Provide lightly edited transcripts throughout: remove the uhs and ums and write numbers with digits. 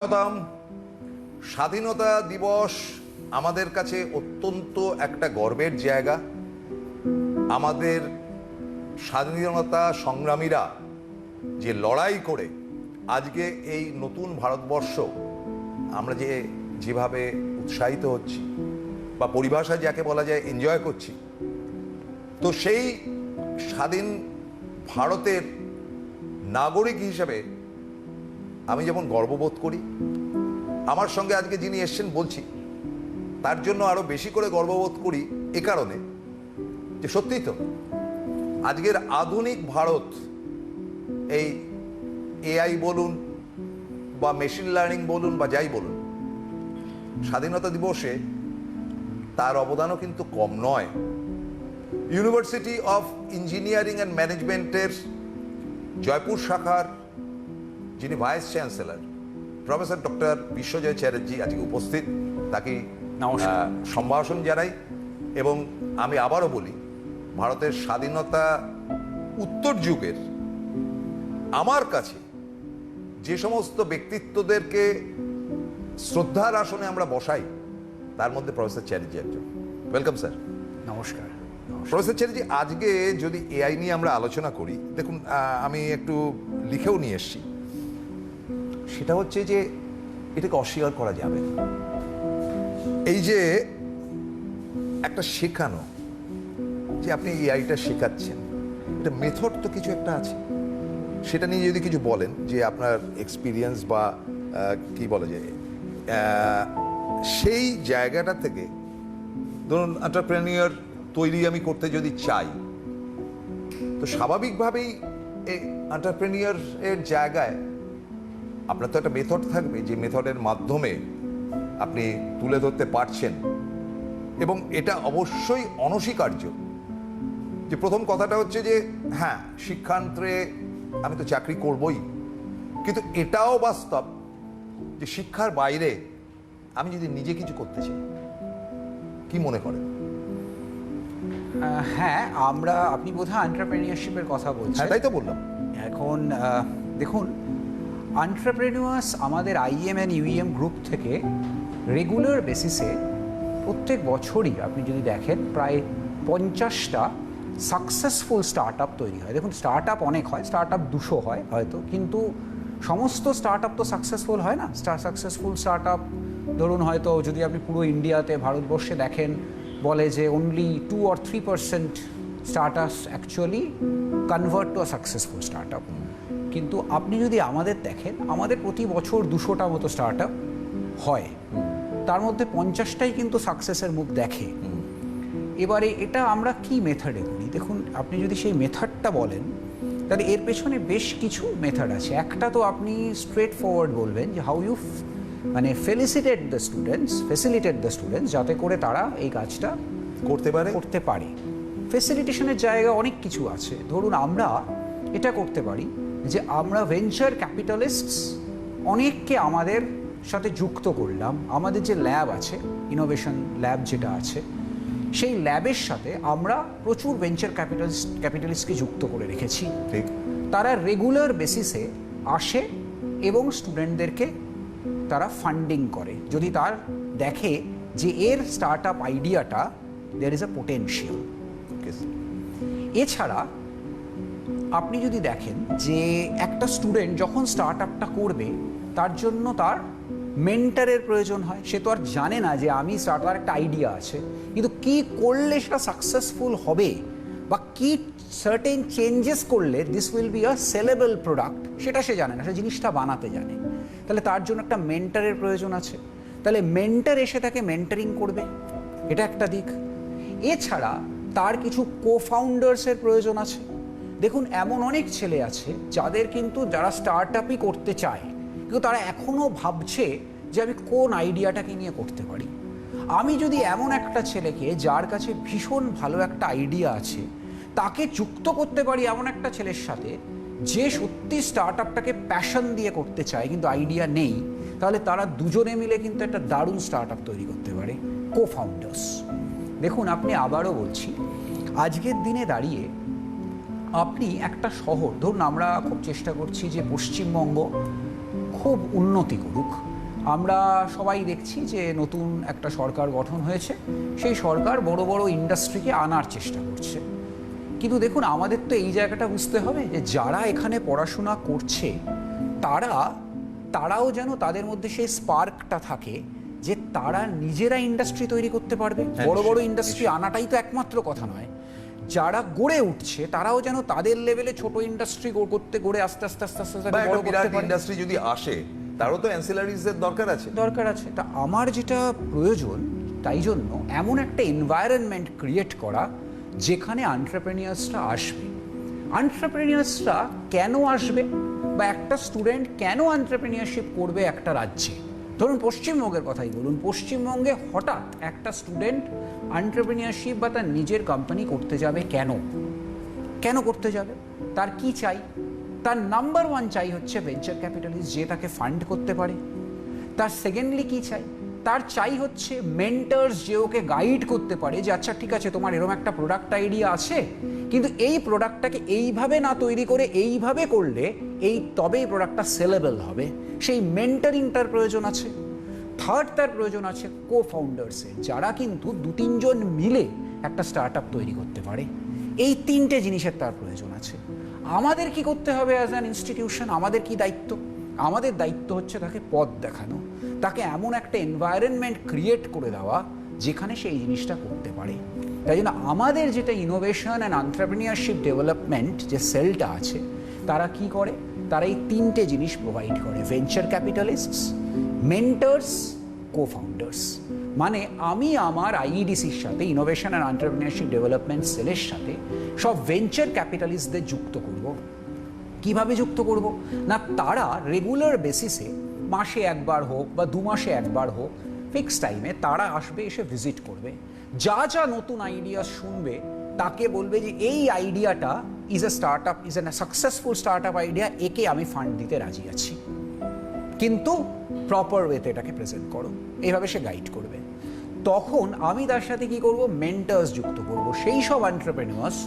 স্বাগতম। স্বাধীনতা দিবস আমাদের কাছে অত্যন্ত একটা গর্বের জায়গা। আমাদের স্বাধীনতা সংগ্রামীরা যে লড়াই করে আজকে এই নতুন ভারতবর্ষ আমরা যেভাবে উৎসাহিত হচ্ছি বা পরিভাষায় যাকে বলা যায় এনজয় করছি, তো সেই স্বাধীন ভারতের নাগরিক হিসেবে আমি যেমন গর্ববোধ করি, আমার সঙ্গে আজকে যিনি এসছেন বলছি তার জন্য আরো বেশি করে গর্ববোধ করি এ কারণে যে সত্যিই তো আজকের আধুনিক ভারত, এই এআই বলুন বা মেশিন লার্নিং বলুন বা যাই বলুন, স্বাধীনতা দিবসে তার অবদানও কিন্তু কম নয়। ইউনিভার্সিটি অফ ইঞ্জিনিয়ারিং অ্যান্ড ম্যানেজমেন্টের জয়পুর শাখার যিনি vice chancellor professor doctor Biswajoy Chatterjee আজকে উপস্থিত, তাকে সম্ভাষণ জানাই। এবং আমি আবারও বলি, ভারতের স্বাধীনতা উত্তর যুগের আমার কাছে যে সমস্ত ব্যক্তিত্বদেরকে শ্রদ্ধার আসনে আমরা বসাই, তার মধ্যে প্রফেসর চ্যাটার্জি একজন। Welcome sir. নমস্কার। প্রফেসর চ্যাটার্জি, আজকে যদি এআই নিয়ে আমরা আলোচনা করি, দেখুন আমি একটু লিখেও নিয়ে এসেছি, সেটা হচ্ছে যে এটাকে অস্বীকার করা যাবে না। এই যে একটা শেখানো, যে আপনি এআইটা শেখাচ্ছেন, এটা মেথড তো কিছু একটা আছে, সেটা নিয়ে যদি কিছু বলেন যে আপনার এক্সপিরিয়েন্স বা কি বলা যায়, সেই জায়গাটা থেকে ধরুন এন্টারপ্রেনিউর তৈরি আমি করতে যদি চাই, তো স্বাভাবিকভাবেই এই এন্টারপ্রেনিউর এর জায়গায় আপনার তো একটা মেথড থাকবে, যে মেথডের মাধ্যমে আপনি তুলে ধরতে পারছেন। এবং এটা অবশ্যই অনস্বীকার্য যে প্রথম কথাটা হচ্ছে যে হ্যাঁ, শিক্ষান্ত্রে আমি তো চাকরি করবই, কিন্তু এটাও বাস্তব যে শিক্ষার বাইরে আমি যদি নিজে কিছু করতে চাই, কি মনে করেন? হ্যাঁ, আপনি বোধহয় এন্টারপ্রেনিউরশিপের কথা বলছেন। হ্যাঁ, তাই তো বললাম। এখন দেখুন, এন্টারপ্রেনিউয়ার্স আমাদের আইএম অ্যান্ড ইউএম গ্রুপ থেকে রেগুলার বেসিসে প্রত্যেক বছরই আপনি যদি দেখেন প্রায় 50টা সাকসেসফুল স্টার্ট আপ তৈরি হয়। দেখুন, স্টার্ট আপ অনেক হয়, স্টার্ট আপ 200 হয় হয়তো, কিন্তু সমস্ত স্টার্ট আপ তো সাকসেসফুল হয় না। সাকসেসফুল স্টার্ট আপ ধরুন হয়তো যদি আপনি পুরো ইন্ডিয়াতে, ভারতবর্ষে দেখেন, বলে যে অনলি 2 or 3% স্টার্ট আপস actually convert to a successful start up. কিন্তু আপনি যদি আমাদের দেখেন, আমাদের প্রতি বছর 200টা মতো স্টার্ট আপ হয়, তার মধ্যে 50টাই কিন্তু সাকসেসের মুখ দেখে। এবারে এটা আমরা কি মেথডে করি? দেখুন, আপনি যদি সেই মেথডটা বলেন, তাহলে এর পেছনে বেশ কিছু মেথড আছে। একটা তো আপনি স্ট্রেট ফরওয়ার্ড বলবেন যে how you felicitate the students যাতে করে তারা এই কাজটা করতে পারে। ফেসিলিটেশনের জায়গা অনেক কিছু আছে। ধরুন, আমরা এটা করতে পারি যে আমরা ভেঞ্চার ক্যাপিটালিস্টস অনেককে আমাদের সাথে যুক্ত করলাম। আমাদের যে ল্যাব আছে, ইনোভেশন ল্যাব যেটা আছে, সেই ল্যাবের সাথে আমরা প্রচুর ভেঞ্চার ক্যাপিটালিস্টকে যুক্ত করে রেখেছি। ঠিক, তারা রেগুলার বেসিসে আসে এবং স্টুডেন্টদেরকে তারা ফান্ডিং করে যদি তার দেখে যে এর স্টার্ট আপ আইডিয়াটা দেয়ার ইজ আ পোটেনশিয়াল। এছাড়া আপনি যদি দেখেন যে একটা স্টুডেন্ট যখন স্টার্ট আপটা করবে, তার জন্য তার মেন্টারের প্রয়োজন হয়। সে তো আর জানে না যে আমি স্টার্ট আপ একটা আইডিয়া আছে, কিন্তু কি করলে সেটা সাকসেসফুল হবে বা কি সার্টেন চেঞ্জেস করলে this will be a sellable product, সেটা সে জানে না, সে জিনিসটা বানাতে জানে। তাহলে তার জন্য একটা মেন্টারের প্রয়োজন আছে। তাহলে মেন্টার এসে তাকে মেন্টারিং করবে, এটা একটা দিক। এছাড়া তার কিছু কো-ফাউন্ডার্সের প্রয়োজন আছে। দেখুন, এমন অনেক ছেলে আছে যারা স্টার্ট আপই করতে চায়, কিন্তু তারা এখনও ভাবছে যে আমি কোন আইডিয়াটাকে নিয়ে করতে পারি। আমি যদি এমন একটা ছেলেকে, যার কাছে ভীষণ ভালো একটা আইডিয়া আছে, তাকে যুক্ত করতে পারি এমন একটা ছেলের সাথে যে সত্যি স্টার্ট আপটাকে প্যাশন দিয়ে করতে চায় কিন্তু আইডিয়া নেই, তাহলে তারা দুজনে মিলে কিন্তু একটা দারুণ স্টার্ট আপ তৈরি করতে পারে। কো-ফাউন্ডার্স। দেখুন, আপনি আবারও বলছি, আজকের দিনে দাঁড়িয়ে আপনি একটা শহর ধরুন, আমরা খুব চেষ্টা করছি যে পশ্চিমবঙ্গ খুব উন্নতি করুক, আমরা সবাই দেখছি যে নতুন একটা সরকার গঠন হয়েছে, সেই সরকার বড় বড় ইন্ডাস্ট্রিকে আনার চেষ্টা করছে। কিন্তু দেখুন, আমাদের তো এই জায়গাটা বুঝতে হবে যে যারা এখানে পড়াশোনা করছে তারাও যেন তাদের মধ্যে সেই স্পার্কটা থাকে যে তারা নিজেরা ইন্ডাস্ট্রি তৈরি করতে পারবে। বড় বড় ইন্ডাস্ট্রি আনাটাই তো একমাত্র কথা নয়, যারা গড়ে উঠছে তারাও যেন তাদের লেভেলে ছোট ইন্ডাস্ট্রি গড়ে আস্তে আস্তে বড় করতে পারে। ইন্ডাস্ট্রি যদি আসে তারও তো অ্যান্সিলারিজ এর দরকার আছে। তা আমার যেটা প্রয়োজন, তাই জন্য এমন একটা এনভায়রনমেন্ট ক্রিয়েট করা যেখানে এন্টারপ্রেনিয়ার্সরা আসবে। এন্টারপ্রেনিয়ার্সরা কেন আসবে, বা একটা স্টুডেন্ট কেন এন্টারপ্রেনিয়ারশিপ করবে একটা রাজ্যে? ধরুন পশ্চিমবঙ্গের কথাই বলুন, পশ্চিমবঙ্গে হঠাৎ একটা স্টুডেন্ট এন্টারপ্রেনিয়ারশিপ বা তার নিজের কোম্পানি করতে যাবে কেন করতে যাবে? তার কি চাই? তার নাম্বার ওয়ান চাই হচ্ছে ভেঞ্চার ক্যাপিটালিস্ট যে তাকে ফান্ড করতে পারে। তার সেকেন্ডলি কি চাই? তার চাই হচ্ছে মেন্টার্স যে ওকে গাইড করতে পারে যে আচ্ছা ঠিক আছে, তোমার এরকম একটা প্রোডাক্ট আইডিয়া আছে, কিন্তু এই প্রোডাক্টটাকে এইভাবে না তৈরি করে এইভাবে করলে তবেই প্রোডাক্টটা সেলেবল হবে। সেই মেন্টারিংটার প্রয়োজন আছে। থার্ড, তার প্রয়োজন আছে কো ফাউন্ডার্সের, যারা কিন্তু 2-3 জন মিলে একটা স্টার্ট আপ তৈরি করতে পারে। এই 3টে জিনিসের তার প্রয়োজন আছে। আমাদের কি করতে হবে অ্যাজ অ্যান ইনস্টিটিউশন? আমাদের কি দায়িত্ব? আমাদের দায়িত্ব হচ্ছে তাকে পথ দেখানো, তাকে এমন একটা এনভায়রনমেন্ট ক্রিয়েট করে দেওয়া যেখানে সে এই জিনিসটা করতে পারে। তাই জন্য আমাদের যেটা ইনোভেশন অ্যান্ড এন্টারপ্রেনিয়ারশিপ ডেভেলপমেন্ট যে সেলটা আছে, তারা কি করে? তারা এই 3টে জিনিস প্রোভাইড করে: ভেঞ্চার ক্যাপিটালিস্টস, মেন্টার্স, কো ফাউন্ডার্স। মানে আমি আমার আইইডিসির সাথে, ইনোভেশন অ্যান্ড এন্টারপ্রেনিয়ারশিপ ডেভেলপমেন্ট সেলের সাথে সব ভেঞ্চার ক্যাপিটালিস্টদের যুক্ত করব। কিভাবে যুক্ত করব? না, তারা রেগুলার বেসিসে, মাসে একবার হোক বা 2 মাসে একবার হোক, ফিক্স টাইমে তারা আসবে, এসে ভিজিট করবে। যা নতুন আইডিয়া শুনবে তাকে বলবে যে এই আইডিয়াটা is a start up, is a successful start up idea, একে আমি ফান্ড দিতে রাজি আছি, কিন্তু প্রপার ওয়েতে এটাকে প্রেজেন্ট করো। এইভাবে সে গাইড করবে। তখন আমি তার সাথে কি করব? মেন্টার্স যুক্ত করব, সেই সব এন্টারপ্রেনিউয়ার্স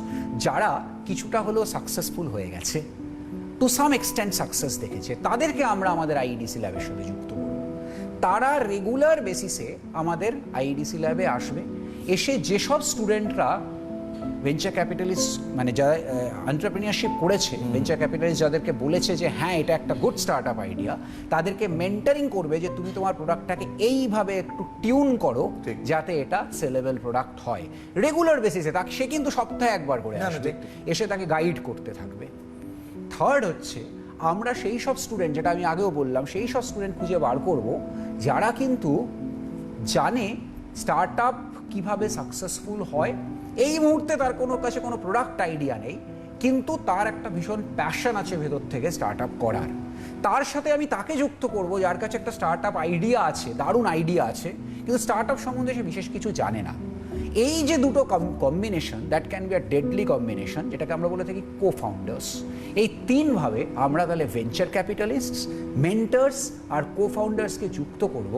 যারা কিছুটা হলেও সাকসেসফুল হয়ে গেছে, টু সাম এক্সটেন্ট সাকসেস দেখেছে, তাদেরকে আমরা আমাদের আইডিসি ল্যাবের সাথে যুক্ত করব। তারা রেগুলার বেসিসে আমাদের আইডিসি ল্যাবে আসবে, এসে যেসব স্টুডেন্টরা ভেঞ্চার ক্যাপিটালিস্ট, মানে যারা এন্টারপ্রেনিয়ারশিপ করেছে, ভেঞ্চার ক্যাপিটালিস্ট যাদেরকে বলেছে যে হ্যাঁ এটা একটা গুড স্টার্ট আপ আইডিয়া, তাদেরকে মেন্টারিং করবে যে তুমি তোমার প্রোডাক্টটাকে এইভাবে একটু টিউন করো যাতে এটা সেলেবল প্রোডাক্ট হয়। রেগুলার বেসিসে তাকে, সে কিন্তু সপ্তাহে একবার করে আসবে, এসে তাকে গাইড করতে থাকবে। থার্ড হচ্ছে, আমরা সেই সব স্টুডেন্ট, যেটা আমি আগেও বললাম, সেই সব স্টুডেন্ট খুঁজে বার করব যারা কিন্তু জানে স্টার্ট আপ কীভাবে সাকসেসফুল হয়। এই মুহূর্তে তার কাছে কোনো প্রোডাক্ট আইডিয়া নেই, কিন্তু তার একটা ভীষণ প্যাশন আছে ভেতর থেকে স্টার্ট আপ করার। তার সাথে আমি তাকে যুক্ত করব যার কাছে একটা স্টার্ট আপ আইডিয়া আছে, দারুণ আইডিয়া আছে, কিন্তু স্টার্ট আপ সম্বন্ধে সে বিশেষ কিছু জানে না। এই যে দুটো combination, that can be a deadly combination, যেটাকে আমরা বলে থাকি কো ফাউন্ডার্স। এই 3ভাবে আমরা তাহলে ভেঞ্চার ক্যাপিটালিস্টস, মেন্টার্স আর কো ফাউন্ডার্সকে যুক্ত করব,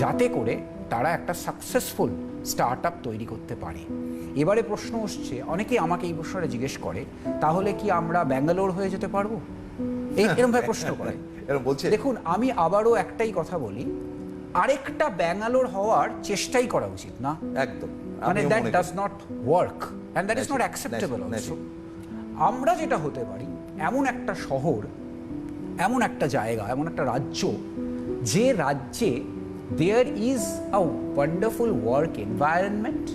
যাতে করে তারা একটা সাকসেসফুল স্টার্ট আপ তৈরি করতে পারে। এবারে প্রশ্ন আসছে, অনেকেই আমাকে এই প্রশ্নটা জিজ্ঞেস করে, তাহলে কি আমরা ব্যাঙ্গালোর হয়ে যেতে পারবো? এরকমভাবে প্রশ্ন করে। দেখুন, আমি আবারও একটাই কথা বলি, আরেকটা ব্যাঙ্গালোর হওয়ার চেষ্টাই করা উচিত না। একদম, মানে that does not work and that is not acceptable also. আমরা যেটা হতে পারি, এমন একটা শহর, এমন একটা জায়গা, এমন একটা রাজ্য, যে রাজ্যে there is a wonderful work environment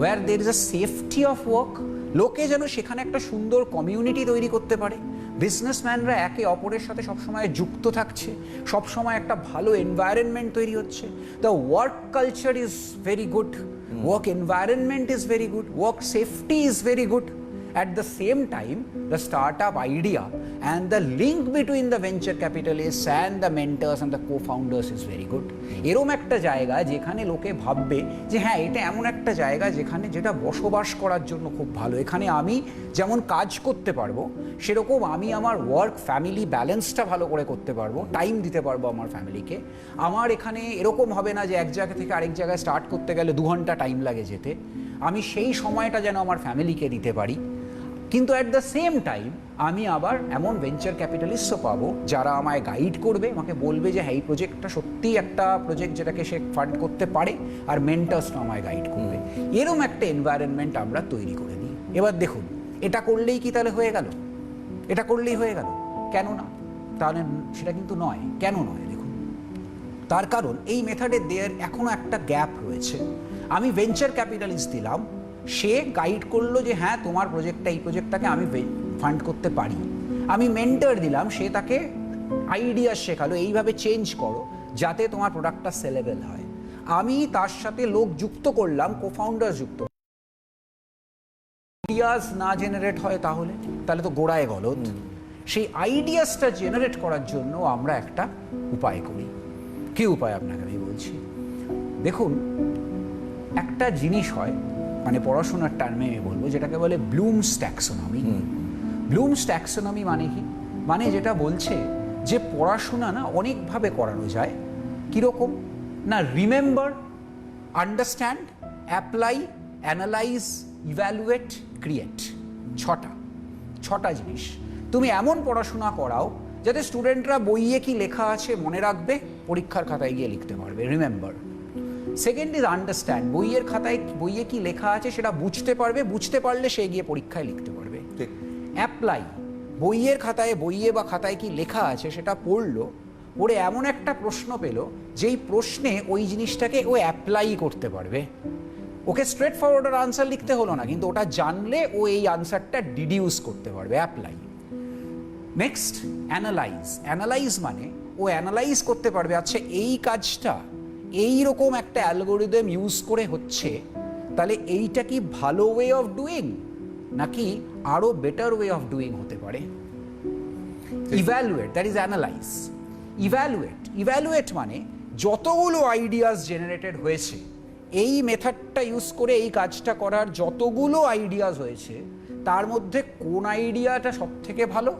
where there is a safety of work, লোকে যেন সেখানে একটা সুন্দর কমিউনিটি তৈরি করতে পারে। বিজনেসম্যানরা একে অপরের সাথে সবসময় যুক্ত থাকছে, সবসময় একটা ভালো এনভায়রনমেন্ট তৈরি হচ্ছে। The work culture is very good, work environment is very good, work safety is very good. At the same time, the startup idea and the link between the venture capitalists and the mentors and the co-founders is very good. এরকম একটা জায়গা যেখানে লোকে ভাববে যে হ্যাঁ, এটা এমন একটা জায়গা যেটা বসবাস করার জন্য খুব ভালো। এখানে আমি যেমন কাজ করতে পারবো, সেরকম আমি আমার ওয়ার্ক ফ্যামিলি ব্যালেন্সটা ভালো করে করতে পারবো, টাইম দিতে পারবো আমার ফ্যামিলিকে। আমার এখানে এরকম হবে না যে এক জায়গা থেকে আরেক জায়গায় স্টার্ট করতে গেলে 2 ঘন্টা টাইম লাগে যেতে। আমি সেই সময়টা যেন আমার ফ্যামিলিকে দিতে পারি। কিন্তু অ্যাট দ্য সেম টাইম আমি আবার এমন ভেঞ্চার ক্যাপিটালিস্টও পাবো যারা আমায় গাইড করবে, আমাকে বলবে যে হ্যাঁ এই প্রজেক্টটা সত্যিই একটা প্রজেক্ট যেটাকে সে ফান্ড করতে পারে, আর মেন্টার্সও আমায় গাইড করবে। এরম একটা এনভায়রনমেন্ট আমরা তৈরি করে নিই। এবার দেখুন, এটা করলেই কি তাহলে হয়ে গেল? এটা করলেই হয়ে গেল? কেন না? তাহলে সেটা কিন্তু নয়। কেন নয়? দেখুন, তার কারণ এই মেথডে দেয়ার এখনো একটা গ্যাপ রয়েছে। আমি ভেঞ্চার ক্যাপিটালিস্ট দিলাম, সে গাইড করলো যে হ্যাঁ তোমার প্রজেক্টটা, এই প্রজেক্টটাকে আমি ফান্ড করতে পারি। আমি মেন্টর দিলাম, সে তাকে আইডিয়া শেখালো এইভাবে চেঞ্জ করো যাতে তোমার প্রোডাক্টটা সেলেবল হয়। আমি তার সাথে লোক যুক্ত করলাম, কোফাউন্ডার যুক্ত। আইডিয়াস না জেনারেট হয় তাহলে তো গোড়ায় গলদ। সেই আইডিয়াসটা জেনারেট করার জন্য আমরা একটা উপায় করি। কি উপায় আপনাকে আমি বলছি? দেখুন, একটা জিনিস হয়, মানে পড়াশোনার টার্মে আমি বলবো, যেটাকে বলে ব্লুমস ট্যাক্সোনমি। ব্লুমস ট্যাক্সোনমি মানে কি? মানে যেটা বলছে যে পড়াশোনা না অনেকভাবে করানো যায়। কীরকম না, remember, understand, apply, analyse, evaluate, create. ছটা জিনিস তুমি এমন পড়াশোনা করাও যাতে স্টুডেন্টরা বইয়ে কি লেখা আছে মনে রাখবে, পরীক্ষার খাতায় গিয়ে লিখতে পারবে, রিমেম্বার। সেকেন্ড ইজ আন্ডারস্ট্যান্ড, বইয়ে কি লেখা আছে সেটা বুঝতে পারবে, বুঝতে পারলে সে গিয়ে পরীক্ষায় লিখতে পারবে। অ্যাপ্লাই, বইয়ে বা খাতায় কি লেখা আছে সেটা পড়লো, পড়ে এমন একটা প্রশ্ন পেল যেই প্রশ্নে ওই জিনিসটাকে ও অ্যাপ্লাই করতে পারবে। ওকে স্ট্রেট ফরওয়ার্ডের আনসার লিখতে হলো না, কিন্তু ওটা জানলে ও এই আনসারটা ডিডিউস করতে পারবে, অ্যাপ্লাই। নেক্সট, অ্যানালাইজ মানে ও অ্যানালাইজ করতে পারবে, আচ্ছা এই কাজটা এইরকম একটা অ্যালগোরিদম ইউজ করে হচ্ছে, তাহলে এইটা কি ভালো ওয়ে অফ ডুইং নাকি আরো বেটার ওয়ে অফ ডুইং হতে পারে। Evaluate, that is analyse. Evaluate মানে যতগুলো আইডিয়াস জেনারেটেড হয়েছে, এই মেথডটা ইউজ করে এই কাজটা করার যতগুলো আইডিয়াস হয়েছে, তার মধ্যে কোন আইডিয়াটা সব থেকে ভালো,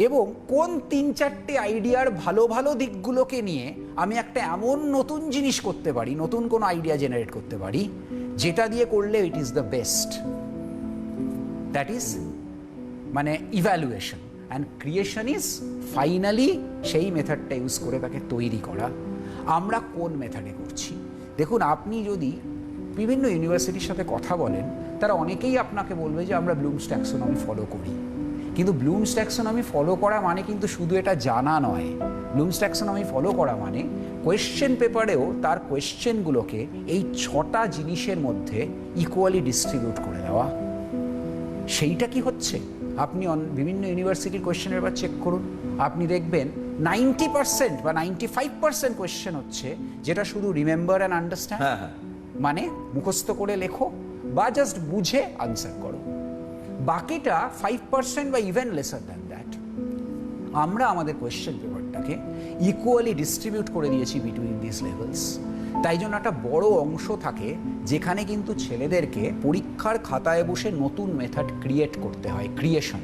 এবং কোন 3-4টে আইডিয়ার ভালো ভালো দিকগুলোকে নিয়ে আমি একটা এমন নতুন জিনিস করতে পারি, নতুন কোনো আইডিয়া জেনারেট করতে পারি যেটা দিয়ে করলে it is the best. That is মানে evaluation. And creation is finally সেই মেথডটা ইউজ করে তাকে তৈরি করা। আমরা কোন মেথডে করছি? দেখুন, আপনি যদি বিভিন্ন ইউনিভার্সিটির সাথে কথা বলেন, তারা অনেকেই আপনাকে বলবে যে আমরা ব্লুমস ট্যাক্সোনমি ফলো করি। কিন্তু ব্লুমস ট্যাক্সোনমি ফলো করা মানে কিন্তু শুধু এটা জানা নয়। ব্লুমস ট্যাক্সোনমি ফলো করা মানে কোয়েশ্চেন পেপারেও তার কোয়েশ্চেনগুলোকে এই 6টা জিনিসের মধ্যে ইকুয়ালি ডিস্ট্রিবিউট করে দেওয়া। সেইটা কি হচ্ছে? আপনি বিভিন্ন ইউনিভার্সিটির কোয়েশ্চেন পেপার চেক করুন, আপনি দেখবেন 90% বা 95% কোয়েশ্চেন হচ্ছে যেটা শুধু রিমেম্বার অ্যান্ড আন্ডারস্ট্যান্ড, মানে মুখস্থ করে লেখো বা জাস্ট বুঝে আনসার করো। বাকিটা 5% বা ইভেন লেসার দ্যান দ্যাট। আমরা আমাদের কোয়েশ্চেন পেপারটাকে ইকুয়ালি ডিস্ট্রিবিউট করে দিয়েছি বিটুইন দিস লেভেলস। তাই জন্য একটা বড় অংশ থাকে যেখানে কিন্তু ছেলেদেরকে পরীক্ষার খাতায় বসে নতুন মেথড ক্রিয়েট করতে হয়, ক্রিয়েশন।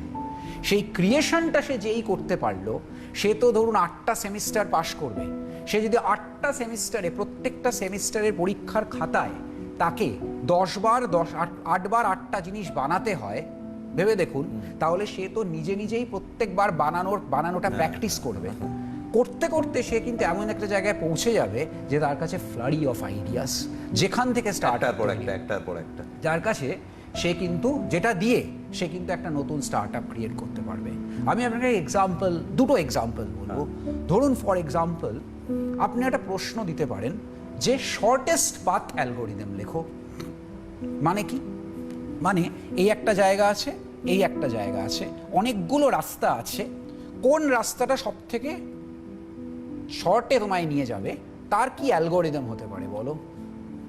সেই ক্রিয়েশনটা সে যেই করতে পারলো, সে তো ধরুন 8টা সেমিস্টার পাশ করবে। সে যদি 8টা সেমিস্টারে, প্রত্যেকটা সেমিস্টারের পরীক্ষার খাতায় তাকে 8বার 8টা জিনিস বানাতে হয়, ভেবে দেখুন, তাহলে সে তো নিজেই প্রত্যেকবার বানানোটা প্র্যাকটিস করবে। করতে করতে সে কিন্তু এমন একটা জায়গায় পৌঁছে যাবে যে তার কাছে ফ্লাডি অফ আইডিয়াস, যেখান থেকে একটার পর একটা, যার কাছে সে কিন্তু যেটা দিয়ে সে কিন্তু একটা নতুন স্টার্ট আপ ক্রিয়েট করতে পারবে। আমি আপনাকে দুটো এক্সাম্পল বলবো। ধরুন, ফর এক্সাম্পল, আপনি একটা প্রশ্ন দিতে পারেন যে শর্টেস্ট পাথ অ্যালগোরিদম লেখো। মানে কি? মানে এই একটা জায়গা আছে, এই একটা জায়গা আছে, অনেকগুলো রাস্তা আছে, কোন রাস্তাটা সব থেকে শর্টে তোমায় নিয়ে যাবে, তার কি অ্যালগোরিদম হতে পারে বলো?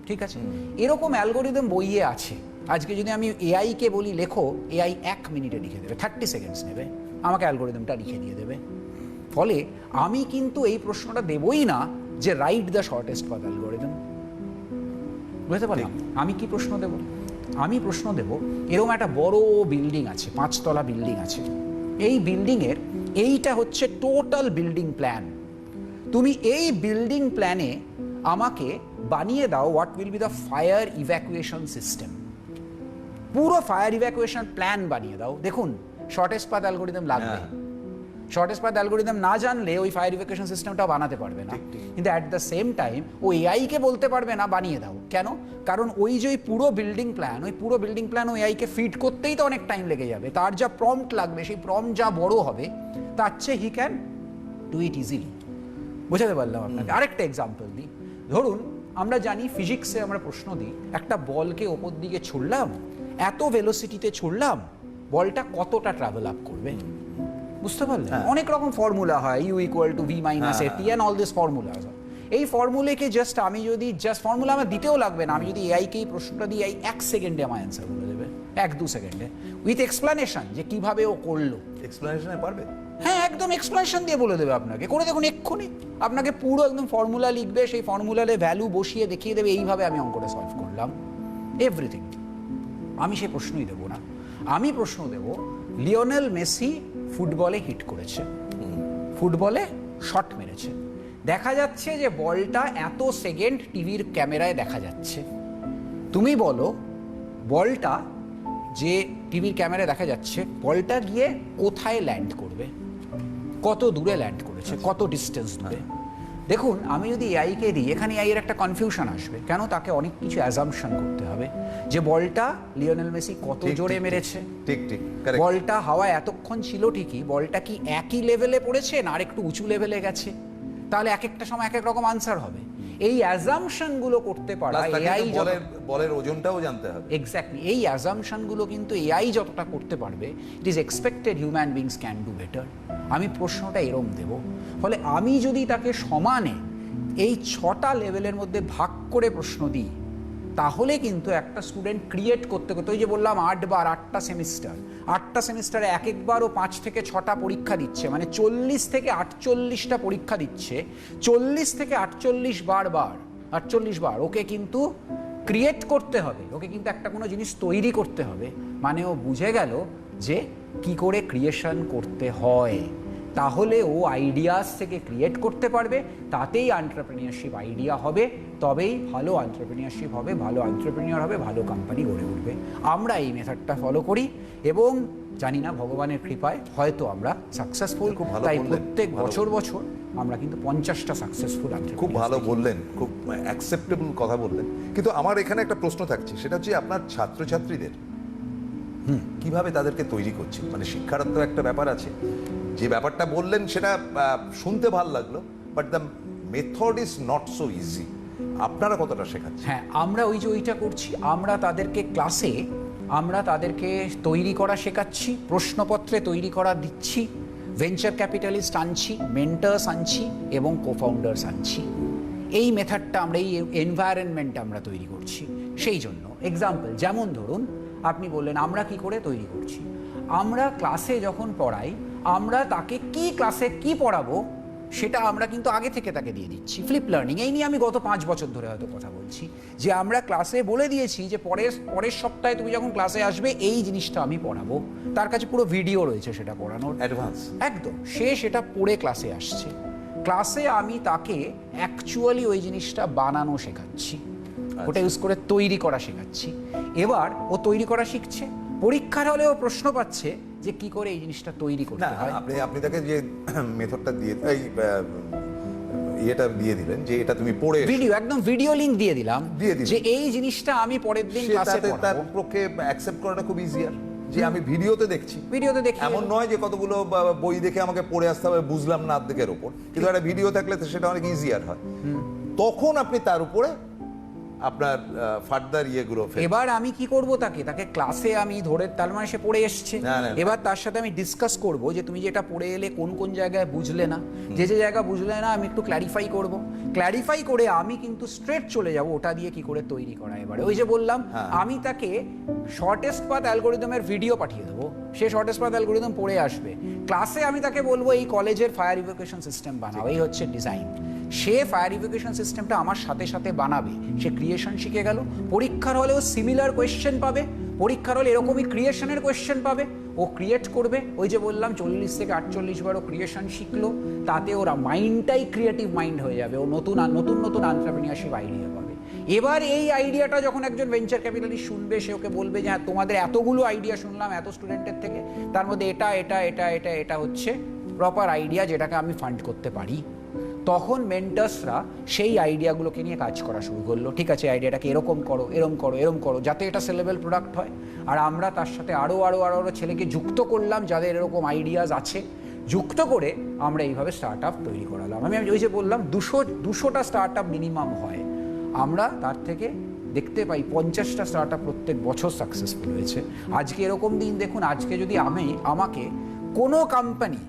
ঠিক আছে, এরকম অ্যালগোরিদম বইয়ে আছে। আজকে যদি আমি এআইকে বলি লেখো, এআই 1 মিনিটে লিখে দেবে, 30 সেকেন্ডস নেবে, আমাকে অ্যালগোরিদমটা লিখে দিয়ে দেবে। ফলে আমি কিন্তু এই প্রশ্নটা দেবই না যে write the shortest path algorithm. বুঝতে পারলাম? আমি কি প্রশ্ন দেব? আমি প্রশ্ন দেব, এরকম একটা বড় বিল্ডিং আছে, 5 তলা বিল্ডিং আছে, এই বিল্ডিংয়ের এইটা হচ্ছে টোটাল বিল্ডিং প্ল্যান। তুমি এই বিল্ডিং প্ল্যানে আমাকে বানিয়ে দাও what will be the fire evacuation system. পুরো ফায়ার ইভ্যাকুয়েশন প্ল্যান বানিয়ে দাও। দেখুন, শর্টেস্ট পাথ অ্যালগোরিদম লাগবে, শর্টেস্ট পাথ অ্যালগোরিদম না জানলে ওই ফায়ার ইভ্যাকুয়েশন সিস্টেমটাও বানাতে পারবে না। কিন্তু অ্যাট দ্য সেম টাইম ও এআইকে বলতে পারবে না বানিয়ে দাও। কেন? কারণ ওই যে পুরো বিল্ডিং প্ল্যান, ওই পুরো বিল্ডিং প্ল্যান ওই এআইকে ফিড করতেই তো অনেক টাইম লেগে যাবে। তার যা প্রম্পট লাগবে, সেই প্রম্পট যা বড় হবে, তার চেয়ে he can do it easily. বোঝাতে পারলাম আপনাকে? আরেকটা এক্সাম্পল দিই। ধরুন, আমরা জানি ফিজিক্সে আমরা প্রশ্ন দিই, একটা বলকে ওপর দিকে ছুড়লাম, এত ভেলোসিটিতে ছুড়লাম, বলটা কতটা ট্রাভেল আপ করবে। বুঝতে পারলেন? অনেক রকম ফর্মুলা হয়, u equal to v minus at and all this formula. এই ফর্মুলাকে জাস্ট আমি যদি ফর্মুলা আমার দিতেও লাগবে না, আমি যদি এআইকে এই প্রশ্নটা দিই, এই 1 সেকেন্ডে আমার অ্যান্সার বলে দেবে, 1-2 সেকেন্ডে, উইথ এক্সপ্লানেশন যে কিভাবে ও করলো। এক্সপ্লেনেশনে পারবে? হ্যাঁ, একদম এক্সপ্লেনেশন দিয়ে বলে দেবে আপনাকে। করে দেখুন এক্ষুনি আপনাকে পুরো একদম ফর্মুলা লিখবে, সেই ফর্মুলারে ভ্যালু বসিয়ে দেখিয়ে দেবে, এইভাবে আমি অঙ্কটা সলভ করলাম, এভরিথিং। আমি সে প্রশ্নই দেবো না, আমি প্রশ্ন দেব লিওনেল মেসি ফুটবলে হিট করেছে, ফুটবলে শট মেরেছে, দেখা যাচ্ছে যে বলটা এত সেকেন্ড টিভির ক্যামেরায় দেখা যাচ্ছে। তুমি বলো বলটা যে টিভির ক্যামেরায় দেখা যাচ্ছে, বলটা গিয়ে কোথায় ল্যান্ড করবে, কত দূরে ল্যান্ড করেছে, কত ডিস্টেন্স দূরে। দেখুন, আমি যদি এআইকে দিই, এখানে এআই এর একটা কনফিউশন আসবে। কেন? তাকে অনেক কিছু অ্যাজাম্পশন করতে হবে যে বলটা লিওনেল মেসি কত জোরে মেরেছে, ঠিক, বলটা হাওয়ায় এতক্ষণ ছিল ঠিকই, বলটা কি একই লেভেলে পড়েছে না আর একটু উঁচু লেভেলে গেছে, তাহলে এক একটা সময় এক এক রকম আনসার হবে। এই অ্যাজাম্পশন গুলো করতে পারা এআই, বলের ওজনটাও জানতে হবে। এক্স্যাক্টলি, এই অ্যাজাম্পশন গুলো কিন্তু এআই যতটা করতে পারবে, it is expected human beings can do better. আমি প্রশ্নটা এরম দেব, ফলে আমি যদি তাকে সমানে এই 6টা লেভেলের মধ্যে ভাগ করে প্রশ্ন দিই, তাহলে কিন্তু একটা স্টুডেন্ট ক্রিয়েট করতে করতে, ওই যে বললাম 8বার 8টা সেমিস্টার, 8টা সেমিস্টারে এক একবার ও 5 থেকে 6টা পরীক্ষা দিচ্ছে, মানে 40 থেকে 48টা পরীক্ষা দিচ্ছে, 40 থেকে 48 বার ওকে কিন্তু ক্রিয়েট করতে হবে, ওকে কিন্তু একটা কোনো জিনিস তৈরি করতে হবে। মানে ও বুঝে গেল যে কি করে ক্রিয়েশন করতে হয়, তাহলে ও আইডিয়াস থেকে ক্রিয়েট করতে পারবে, তাতেই এন্টারপ্রেনিয়রশিপ আইডিয়া হবে, তবেই ভালো এন্টারপ্রেনিয়রশিপ হবে, ভালো এন্টারপ্রেনিয়র হবে, ভালো কোম্পানি গড়ে উঠবে। আমরা এই মেথডটা ফলো করি এবং জানি না, ভগবানের কৃপায় হয়তো আমরা সাকসেসফুল। তাই প্রত্যেক বছর আমরা কিন্তু 50টা সাকসেসফুল এন্টারপ্রেনিয়র। খুব ভালো বললেন, খুব অ্যাকসেপ্টেবল কথা বললেন। কিন্তু আমার এখানে একটা প্রশ্ন থাকছে, সেটা হচ্ছে আপনার ছাত্রছাত্রীদের কিভাবে তাদেরকে তৈরি করছে, মানে শিক্ষার তো একটা ব্যাপার আছে। যে ব্যাপারটা বললেন সেটা শুনতে ভালো লাগলো, but the method is not so easy. আপনারা কতটা শেখাচ্ছেন? হ্যাঁ, আমরা ওইটা করছি। আমরা তাদেরকে ক্লাসে তৈরি করা শেখাচ্ছি, প্রশ্নপত্রে তৈরি করা দিচ্ছি, ভেঞ্চার ক্যাপিটালিস্ট আনছি, মেন্টার্স আনছি এবং কোফাউন্ডার্স আনছি। এই মেথডটা আমরা, এই এনভায়রনমেন্ট আমরা তৈরি করছি। সেই জন্য এক্সাম্পল, যেমন ধরুন আপনি বললেন আমরা কি করে তৈরি করছি। আমরা ক্লাসে যখন পড়াই, আমরা তাকে কি ক্লাসে কি পড়াবো সেটা আমরা কিন্তু আগে থেকে তাকে দিয়ে দিচ্ছি। ফ্লিপ লার্নিং, এই নিয়ে আমি গত 5 বছর ধরে হয়তো কথা বলছি, যে আমরা ক্লাসে বলে দিয়েছি যে পরের সপ্তাহে তুমি যখন ক্লাসে আসবে এই জিনিসটা আমি পড়াবো। তার কাছে পুরো ভিডিও রয়েছে সেটা পড়ানোর, অ্যাডভান্স একদম। সে সেটা পড়ে ক্লাসে আসছে। ক্লাসে আমি তাকে অ্যাকচুয়ালি ওই জিনিসটা বানানো শেখাচ্ছি, ওটা ইউজ করে তৈরি করা শেখাচ্ছি। এবার ও তৈরি করা শিখছে, পরীক্ষার হলে ও প্রশ্ন পাচ্ছে যে কি করে এই জিনিসটা তৈরি করতে হয়। আপনি তাকে যে মেথডটা দিয়ে এটা দিয়ে দিলেন যে এটা তুমি পড়ে, ভিডিও, একদম ভিডিও লিংক দিয়ে দিলাম যে এই জিনিসটা আমি পরের দিন ক্লাসে পড়াবো। তার পক্ষে অ্যাকসেপ্ট করাটা খুব ইজিয়ার, যে আমি ভিডিওতে দেখছি। এমন নয় যে কতগুলো বই দেখে আমাকে পড়ে আসতে হবে, বুঝলাম না অর্ধেকের ওপর, কিন্তু একটা ভিডিও থাকলে তো সেটা অনেক ইজিয়ার হয়। তখন আপনি তার উপরে আপনার ফার্দার ইয়েগুলো। এবার আমি কি করব, তাকে ক্লাসে আমি ধরে, তার মানে সে পড়ে এসছে, এবার তার সাথে আমি ডিসকাস করব যে তুমি যেটা পড়ে এলে কোন কোন জায়গায় বুঝলে না, যে জায়গা বুঝলে না আমি একটু ক্ল্যারিফাই করে আমি কিন্তু স্ট্রেট চলে যাব ওটা দিয়ে কি করে তৈরি করা। এবারে ওই যে বললাম, আমি তাকে শর্টেস্ট পাথ অ্যালগোরিদমের ভিডিও পাঠিয়ে দেবো, সে শর্টেস্ট পাথ অ্যালগোরিদম পড়ে আসবে। ক্লাসে আমি তাকে বলবো এই কলেজের ফায়ার ইভ্যাকুয়েশন সিস্টেম বানাও, এই হচ্ছে ডিজাইন। সে ফায়ার ইভ্যাকুয়েশন সিস্টেমটা আমার সাথে সাথে বানাবে, সে ক্রিয়েশন শিখে গেল। পরীক্ষার হলেও সিমিলার কোয়েশ্চেন পাবে, পরীক্ষার হলে এরকমই ক্রিয়েশনের কোয়েশ্চেন পাবে, ও ক্রিয়েট করবে। ওই যে বললাম 40 থেকে 48 বার ও ক্রিয়েশন শিখলো, তাতে ওরা মাইন্ডটাই ক্রিয়েটিভ মাইন্ড হয়ে যাবে, ও নতুন এন্টারপ্রেনিয়রশিপ আইডিয়া পাবে। এবার এই আইডিয়াটা যখন একজন ভেঞ্চার ক্যাপিটালিস্ট শুনবে, সে ওকে বলবে যে হ্যাঁ তোমাদের এতগুলো আইডিয়া শুনলাম এত স্টুডেন্টের থেকে, তার মধ্যে এটা এটা এটা এটা এটা হচ্ছে প্রপার আইডিয়া যেটাকে আমি ফান্ড করতে পারি। তখন মেন্টার্সরা সেই আইডিয়াগুলোকে নিয়ে কাজ করা শুরু করলো। ঠিক আছে, আইডিয়াটাকে এরকম করো, এরম করো, এরম করো, যাতে এটা সেলেবল প্রোডাক্ট হয়। আর আমরা তার সাথে আরও আরও আরও আরও ছেলেকে যুক্ত করলাম যাদের এরকম আইডিয়াস আছে, যুক্ত করে আমরা এইভাবে স্টার্ট আপ তৈরি করালাম। আমি ওই যে বললাম 200টা স্টার্ট আপ মিনিমাম হয়, আমরা তার থেকে দেখতে পাই 50টা স্টার্ট আপ প্রত্যেক বছর সাকসেসফুল হয়েছে। আজকে এরকম দিন দেখুন, আজকে যদি আমাকে কোনো কোম্পানি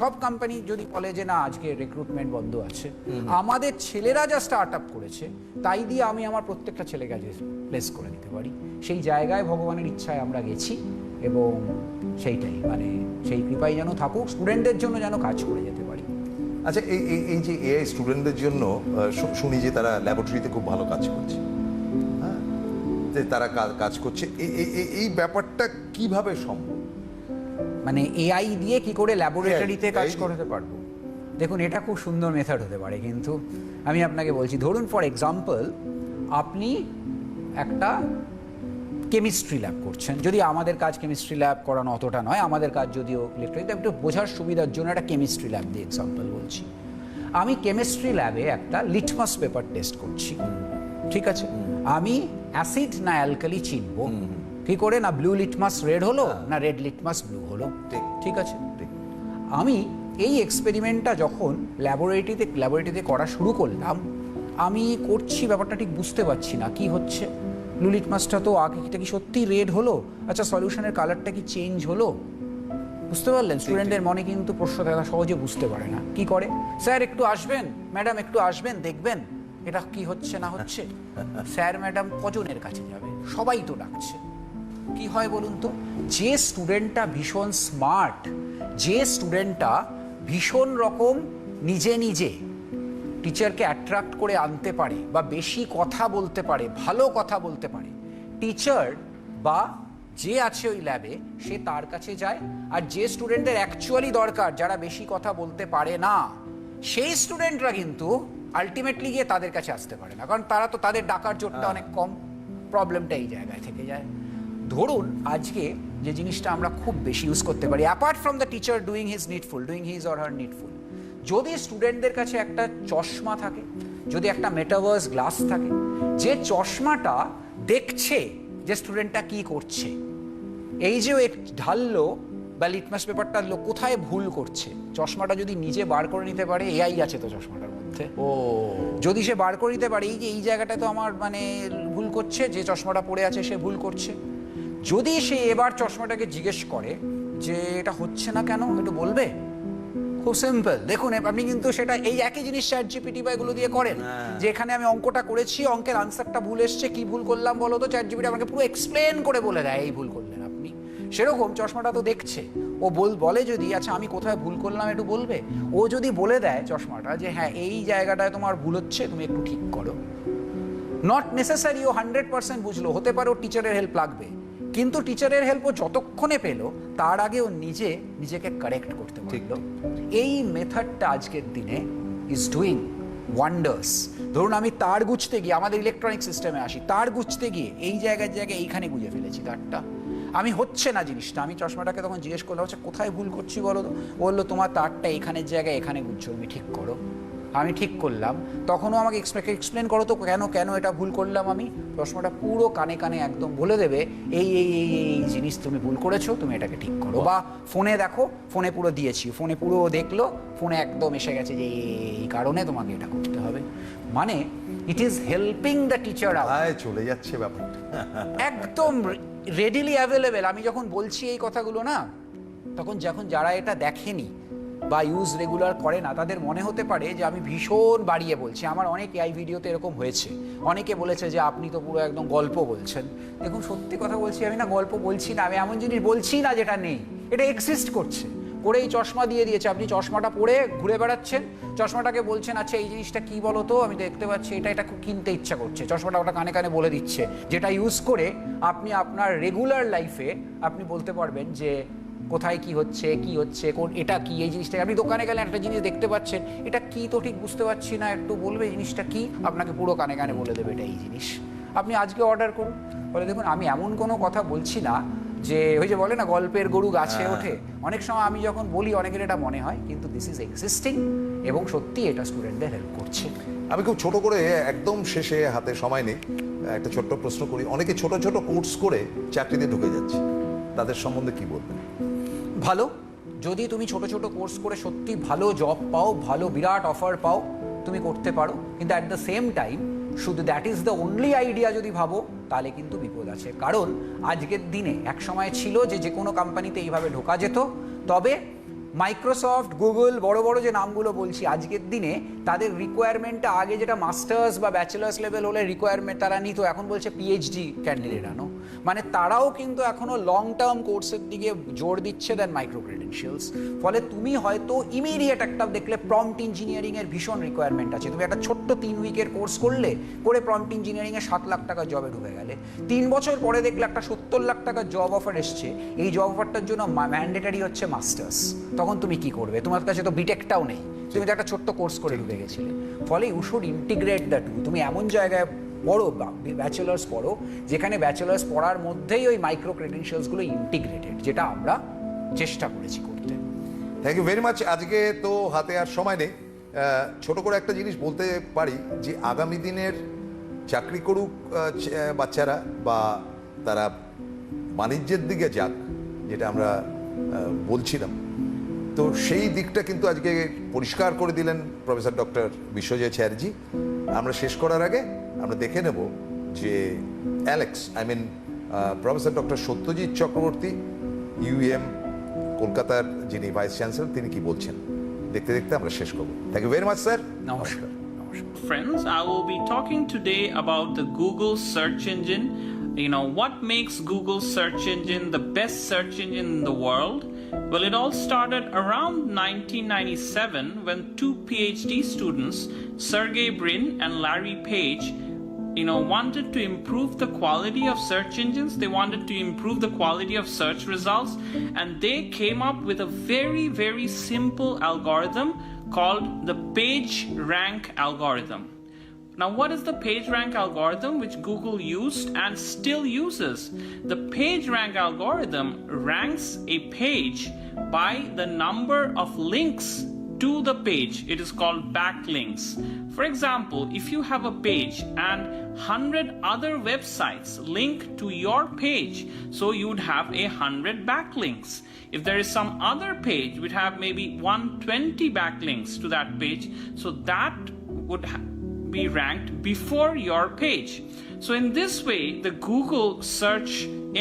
সব কোম্পানি যদি বলে যে না আজকে রিক্রুটমেন্ট বন্ধ আছে, আমাদের ছেলেরা যা স্টার্ট আপ করেছে তাই দিয়ে আমি আমার প্রত্যেকটা ছেলেকে প্লেস করে দিতে পারি। সেই জায়গায় ভগবানের ইচ্ছায় আমরা গেছি এবং সেইটাই মানে সেই কৃপাই যেন থাকুক, স্টুডেন্টদের জন্য যেন কাজ করে যেতে পারি। আচ্ছা, এই যে এআই স্টুডেন্টদের জন্য শুনি যে তারা ল্যাবরেটরিতে খুব ভালো কাজ করছে, হ্যাঁ, যে তারা কাজ করছে, এই ব্যাপারটা কিভাবে সম্ভব? মানে এআই দিয়ে কি করে ল্যাবরেটরিতে কাজ করাতে পারবো? দেখুন, এটা খুব সুন্দর মেথড হতে পারে, কিন্তু আমি আপনাকে বলছি, ধরুন ফর এক্সাম্পল আপনি একটা কেমিস্ট্রি ল্যাব করছেন, যদি আমাদের কাজ কেমিস্ট্রি ল্যাব করানো অতটা নয়, আমাদের কাজ যদিও ইলেকট্রনিক, একটু বোঝার সুবিধার জন্য একটা কেমিস্ট্রি ল্যাব দিয়ে এক্সাম্পল বলছি। আমি কেমিস্ট্রি ল্যাবে একটা লিটমাস পেপার টেস্ট করছি, ঠিক আছে? আমি অ্যাসিড না অ্যালকালি চিনবো কি করে? না ব্লু লিটমাস রেড হলো না রেড লিটমাস ব্লু হলো, ঠিক আছে? আমি এই এক্সপেরিমেন্টটা যখন ল্যাবরেটরিতে করা শুরু করলাম, আমি করছি ব্যাপারটা ঠিক বুঝতে পারছি না কি হচ্ছে। ব্লু লিটমাসটা তো আগেটা কি সত্যি রেড হলো? আচ্ছা, সলিউশনের কালারটা কি চেঞ্জ হলো? বুঝতে পারলেন? স্টুডেন্টদের মনে কিন্তু প্রশ্ন তারা সহজে বুঝতে পারে না। কি করে? স্যার একটু আসবেন, ম্যাডাম একটু আসবেন, দেখবেন এটা কি হচ্ছে না হচ্ছে। স্যার ম্যাডাম কজনের কাছে যাবে? সবাই তো ডাকছে। কি হয় বলুন তো? যে স্টুডেন্টটা ভীষণ স্মার্ট, যে স্টুডেন্টটা ভীষণ রকম নিজে নিজে টিচারকে অ্যাট্রাক্ট করে আনতে পারে বা বেশি কথা বলতে পারে, ভালো কথা বলতে পারে, টিচার বা যে আছে ওই ল্যাবে সে তার কাছে যায়। আর যে স্টুডেন্টদের অ্যাকচুয়ালি দরকার, যারা বেশি কথা বলতে পারে না, সেই স্টুডেন্টরা কিন্তু আলটিমেটলি গিয়ে তাদের কাছে আসতে পারে না, কারণ তারা তো তাদের ডাকার জোরটা অনেক কম। প্রবলেমটা এই জায়গায় থেকে যায়। ধরুন আজকে যে জিনিসটা আমরা খুব বেশি ইউজ করতে পারি, apart from the teacher doing his or her needful, যদি স্টুডেন্টদের কাছে একটা চশমা থাকে, যদি একটা মেটাভার্স গ্লাস থাকে, যে চশমাটা দেখছে যে স্টুডেন্টটা কি করছে, এই যে ঢাললো বা লিটমাস পেপারটা কোথায় ভুল করছে, চশমাটা যদি নিজে বার করে নিতে পারে, এআই আছে তো চশমাটার মধ্যে, যদি সে বার করে নিতে পারে এই যে এই জায়গাটায় তো আমার মানে ভুল করছে, যে চশমাটা পড়ে আছে সে ভুল করছে, যদি সে এবার চশমাটাকে জিজ্ঞেস করে যে এটা হচ্ছে না কেন, একটু বলবে? খুব সিম্পল। দেখুন আপনি কিন্তু সেটা এই একই জিনিস চ্যাটজিপিটি বা এগুলো দিয়ে করেন, যে এখানে আমি অঙ্কটা করেছি, অঙ্কের আনসারটা ভুল এসছে, কি ভুল করলাম বলো তো? চ্যাটজিপিটি আমাকে পুরো এক্সপ্লেন করে বলে দেয় এই ভুল করলেন আপনি। সেরকম চশমাটা তো দেখছে, ও বলে যদি আচ্ছা আমি কোথায় ভুল করলাম একটু বলবে, ও যদি বলে দেয় চশমাটা যে হ্যাঁ এই জায়গাটায় তোমার ভুল হচ্ছে, তুমি একটু ঠিক করো, নট নেসেসারি ও 100% বুঝলো, হতে পারে ওর টিচারের হেল্প লাগবে, কিন্তু টিচারের হেল্প ও যতক্ষণে পেলো তার আগে ও নিজেকে কারেক্ট করতে পারলো। এই মেথডটা আজকের দিনে ইজ ডুইং ওয়ান্ডার্স। ধরুন আমি তার গুছতে গিয়ে, আমাদের ইলেকট্রনিক সিস্টেমে আসি, তার গুছতে গিয়ে এই জায়গায় এইখানে গুঁজে ফেলেছি তারটা, আমি হচ্ছে না জিনিসটা। আমি চশমাটাকে তখন জিজ্ঞেস করলাম হচ্ছে কোথায় ভুল করছি বলো তো? বললো তোমার তারটা এইখানের জায়গায় এখানে গুঁজছো, তুমি ঠিক করো। আমি ঠিক করলাম, তখনও আমাকে এক্সপ্লেন করো তো কেন এটা ভুল করলাম আমি। চশমাটা পুরো কানে কানে একদম বলে দেবে এই এই এই এই জিনিস তুমি ভুল করেছো, তুমি এটাকে ঠিক করো। বা ফোনে দেখো, ফোনে পুরো দিয়েছি, ফোনে পুরো দেখলো, ফোনে একদম এসে গেছে যে এই কারণে তোমাকে এটা করতে হবে। মানে it is helping the teacher out. চলে যাচ্ছে ব্যাপারটা একদম রেডিলি অ্যাভেলেবেল। আমি যখন বলছি এই কথাগুলো না, তখন যারা এটা দেখেনি বা ইউজ রেগুলার করে না, তাদের মনে হতে পারে যে আমি ভীষণ বাড়িয়ে বলছি। আমার অনেক এআই ভিডিওতে এরকম হয়েছে, অনেকে বলেছে যে আপনি তো পুরো একদম গল্প বলছেন। দেখুন সত্যি কথা বলছি, আমি না গল্প বলছি না, আমি এমন জিনিস বলছি না যেটা নেই, এটা এক্সিস্ট করছে। করে এই চশমা দিয়ে দিয়েছে, আপনি চশমাটা পরে ঘুরে বেড়াচ্ছেন, চশমাটাকে বলছেন আচ্ছা এই জিনিসটা কি বলো তো, আমি দেখতে পাচ্ছি এটা খুব কিনতে ইচ্ছা করছে, চশমাটা ওটা কানে কানে বলে দিচ্ছে, যেটা ইউজ করে আপনি আপনার রেগুলার লাইফে আপনি বলতে পারবেন যে কোথায় কি হচ্ছে কোন এটা কি, এই জিনিসটা আপনি দোকানে গেলে একটা জিনিস দেখতে পাচ্ছেন, এটা কি তো ঠিক বুঝতে পারছি না, একটু বলবে জিনিসটা কি, আপনাকে পুরো কানে কানে বলে দেবে এটা এই জিনিস, আপনি আজকে অর্ডার করুন। বলে দেখুন আমি এমন কোনো কথা বলছি না যে ওই যে বলে না গল্পের গরু গাছে ওঠে, অনেক সময় আমি যখন বলি অনেকের এটা মনে হয়, কিন্তু দিস ইজ এক্সিস্টিং এবং সত্যি এটা স্টুডেন্টদের হেল্প করছে। আমি খুব ছোট করে একদম শেষে হাতে সময় নেই, একটা ছোট্ট প্রশ্ন করি। অনেকে ছোট ছোট কোর্স করে চাকরিতে ঢুকে যাচ্ছে, তাদের সম্বন্ধে কি বলবেন? ভালো, যদি তুমি ছোট ছোট কোর্স করে সত্যি ভালো জব পাও, ভালো বিরাট অফার পাও, তুমি করতে পারো, কিন্তু অ্যাট দ্য সেম টাইম শুধু that is the only idea যদি ভাবো, তাহলে কিন্তু বিপদ আছে। কারণ আজকের দিনে এক সময় ছিল যে কোনো কোম্পানিতে এইভাবে ঢোকা যেত, তবে মাইক্রোসফট, গুগল, বড় বড় যে নামগুলো বলছি, আজকের দিনে তাদের রিকোয়ারমেন্টটা আগে যেটা মাস্টার্স বা ব্যাচেলার্স লেভেল হলে রিকোয়ারমেন্ট তারা নিত, এখন বলছে পিএইচডি ক্যান্ডিডেট আনো, মানে তারাও কিন্তু এখনো লং টার্ম কোর্সের দিকে জোর দিচ্ছে দেন মাইক্রো ক্রেডেনশিয়ালস। ফলে তুমি হয়তো ইমিডিয়েট একটা দেখলে প্রম্পট ইঞ্জিনিয়ারিং এর ভীষণ রিকোয়ারমেন্ট আছে, তুমি একটা ছোট্ট 3 উইকের কোর্স করে প্রম্পট ইঞ্জিনিয়ারিং এ 7 লাখ টাকার জবে ঢুকে গেলে, 3 বছর পরে দেখলে একটা 70 লাখ টাকার জব অফার এসছে, এই জব অফারটার জন্য ম্যান্ডেটারি হচ্ছে মাস্টার্স, তখন তুমি কি করবে? তোমার কাছে তো বিটেকটাও নেই, তুমি তো একটা ছোট্ট কোর্স করে ঢুকে গেছিলে। ফলে you should integrate the two, তুমি এমন জায়গায় পড়ো, ব্যাচেলার্স পড়ো যেখানে ব্যাচেলার্স পড়ার মধ্যেই ওই মাইক্রো ক্রেডেনশিয়ালসগুলো ইন্টিগ্রেটেড, যেটা আমরা চেষ্টা করেছি করতে। Thank you very much. আজকে তো হাতে আর সময় নেই, ছোট করে একটা জিনিস বলতে পারি যে আগামী দিনের চাকরি করুক বাচ্চারা বা তারা বাণিজ্যের দিকে যাক, যেটা আমরা বলছিলাম, তো সেই দিকটা কিন্তু আজকে পরিষ্কার করে দিলেন প্রফেসর ডক্টর বিশ্বজয় চ্যাটার্জি। আমরা শেষ করার আগে আমরা দেখে নেব যে professor doctor Satyajit Chakraborty UM কলকাতার যিনি ভাইস চ্যান্সেলর, তিনি কি বলছেন দেখতে দেখতে আমরা শেষ করব। Thank you very much sir. নমস্কার। Friends, I will be talking today about the Google search engine. You know, what makes Google search engine the best search engine in the world? Well, it all started around 1997 when 2 PhD students, Sergey Brin and Larry Page, wanted to improve the quality of search engines. They wanted to improve the quality of search results, and they came up with a very, very simple algorithm called the PageRank algorithm. Now, what is the PageRank algorithm which Google used and still uses? The PageRank algorithm ranks a page by the number of links to the page. It is called backlinks. For example, if you have a page and 100 other websites link to your page, so you would have 100 backlinks. If there is some other page which have maybe 120 backlinks to that page, so that would be ranked before your page. So in this way, the Google search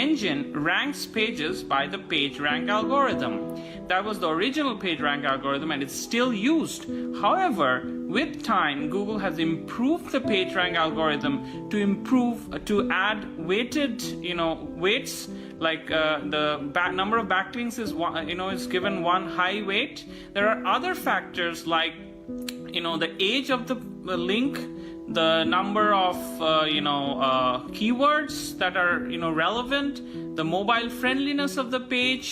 engine ranks pages by the PageRank algorithm. That was the original PageRank algorithm and it's still used. However, with time, Google has improved the PageRank algorithm to add weights, like the number of backlinks is given one high weight. There are other factors like the age of the link, the number of keywords that are relevant, the mobile friendliness of the page,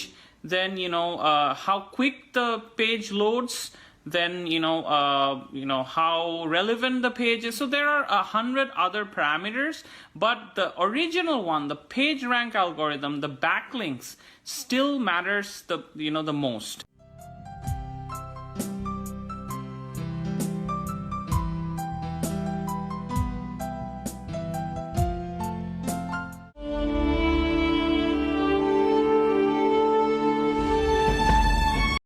then how quick the page loads, then how relevant the page is. So there are 100 other parameters, but the original one, the PageRank algorithm, the backlinks, still matters the most.